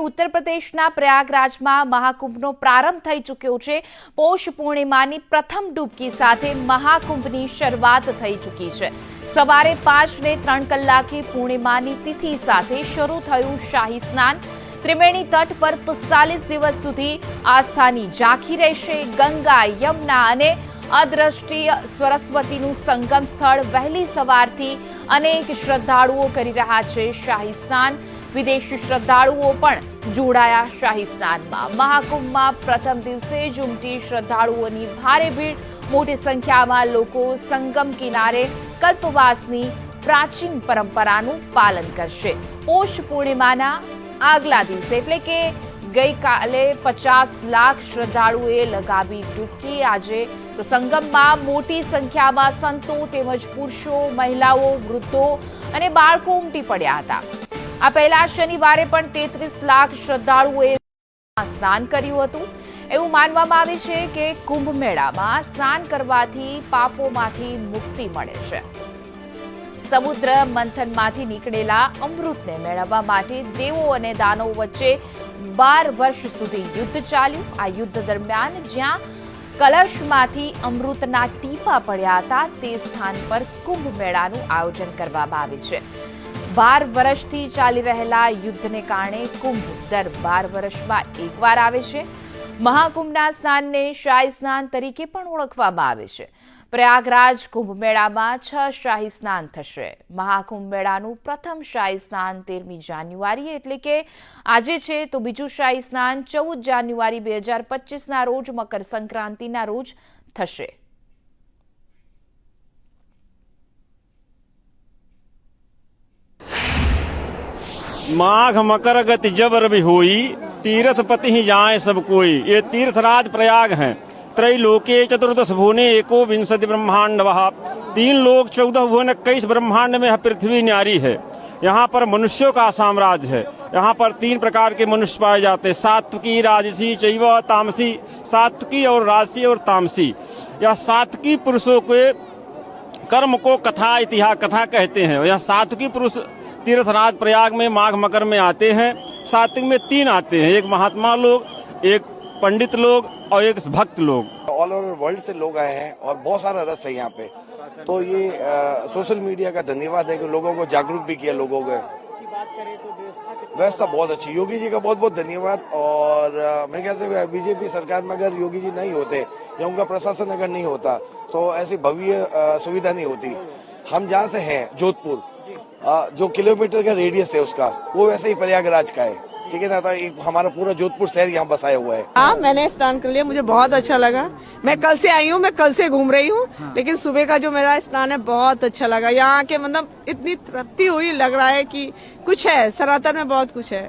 उत्तर प्रदेशना प्रयागराजમાં મહાકુંભનો પ્રારંભ થઈ ચૂક્યો છે। પૌષ પૂર્ણિમાની પ્રથમ ડૂબકી સાથે મહાકુંભની શરૂઆત થઈ ચૂકી છે। સવારે 5:03 કલાકે પૂર્ણિમાની તિથિ સાથે શરૂ થયું શાહી સ્નાન। ત્રિવેણી તટ પર 45 દિવસ સુધી આસ્થાની ઝાંખી રહેશે। ગંગા, યમુના અને અદ્રષ્ટિય સરસ્વતીનું સંગમ સ્થળ। વહેલી સવારથી અનેક શ્રદ્ધાળુઓ કરી રહ્યા છે શાહી સ્નાન। વિદેશી શ્રદ્ધાળુઓ પણ જોડાયા શાહી સ્નાનમાં। મહાકુંભમાં પ્રથમ દિવસે જ ઉમટી શ્રદ્ધાળુઓની ભારે ભીડ। મોટી સંખ્યામાં લોકો સંગમ કિનારે કલ્પવાસની પ્રાચીન પરંપરાનું પાલન કરશે। પૌષ પૂર્ણિમાના આગલા દિવસે એટલે કે ગઈકાલે 50 લાખ શ્રદ્ધાળુઓએ લગાવી ડૂબકી। આજે તો સંગમમાં મોટી સંખ્યામાં સંતો તેમજ પુરુષો, મહિલાઓ, વૃદ્ધો અને બાળકો ઉમટી પડ્યા હતા। આ પહેલા શનિવારે પણ 33 લાખ શ્રદ્ધાળુઓએ સ્નાન કર્યું હતું। એવું માનવામાં આવે છે કે કુંભ મેળામાં સ્નાન કરવાથી પાપોમાંથી મુક્તિ મળે છે। સમુદ્ર મંથનમાંથી નીકળેલા અમૃતને મેળવવા માટે દેવો અને દાનવો વચ્ચે 12 વર્ષ સુધી યુદ્ધ ચાલ્યું। આ યુદ્ધ દરમિયાન જ્યાં કલશમાંથી અમૃતના ટીપા પડ્યા હતા તે સ્થાન પર કુંભ મેળાનું આયોજન કરવામાં આવે છે। 12 વર્ષથી ચાલી રહેલા યુદ્ધને કારણે કુંભ દર 12 વર્ષમાં એકવાર આવે છે। મહાકુંભના સ્નાનને શાહી સ્નાન તરીકે પણ ઓળખવામાં આવે છે। પ્રયાગરાજ કુંભ મેળામાં 6 શાહી સ્નાન થશે। મહાકુંભ મેળાનું પ્રથમ શાહી સ્નાન 13મી જાન્યુઆરી એટલે કે આજે છે, તો બીજું શાહી સ્નાન 14 જાન્યુઆરી 2025ના રોજ મકર સંક્રાંતિના રોજ થશે। माघ मकर गति जब रवि होई, तीर्थ पति ही जाए सब कोई। ये तीर्थराज प्रयाग हैं। त्रैलोके चतुर्दश भुवने एको विंशति ब्रह्मांड वहा। 3 लोक 14 भुवन 21 ब्रह्मांड में पृथ्वी न्यारी है। यहाँ पर मनुष्यों का साम्राज्य है। यहाँ पर 3 प्रकार के मनुष्य पाए जाते हैं, सात्विकी, राजसी, चैव तामसी। सात्विकी और राजसी और तामसी, यह सात्विकी पुरुषों के कर्म को कथा इतिहास कथा कहते हैं। यह सात्विकी पुरुष तीर्थराज प्रयाग में माघ मकर में आते हैं। सात्विक में 3 आते हैं, एक महात्मा लोग, एक पंडित लोग और एक भक्त लोग। ऑल ओवर वर्ल्ड से लोग आए हैं और बहुत सारा रस है यहाँ पे। तो ये सोशल मीडिया का धन्यवाद है कि लोगों को जागरूक भी किया। लोगों को व्यवस्था बहुत अच्छी, योगी जी का बहुत बहुत धन्यवाद। और मैं कहते हैं बीजेपी सरकार में अगर योगी जी नहीं होते या उनका प्रशासन अगर नहीं होता तो ऐसी भव्य सुविधा नहीं होती। हम जहाँ से हैं जोधपुर, जो किलोमीटर का रेडियस है उसका, वो वैसे ही प्रयागराज का है, ठीक है ना। तो हमारा पूरा जोधपुर शहर यहाँ बसाया हुआ है। हाँ, मैंने स्नान कर लिया, मुझे बहुत अच्छा लगा। मैं कल से आई हूँ, मैं कल से घूम रही हूँ, लेकिन सुबह का जो मेरा स्नान है बहुत अच्छा लगा। यहाँ के मतलब इतनी तृप्ति हुई, लग रहा है कि कुछ है, सनातन में बहुत कुछ है।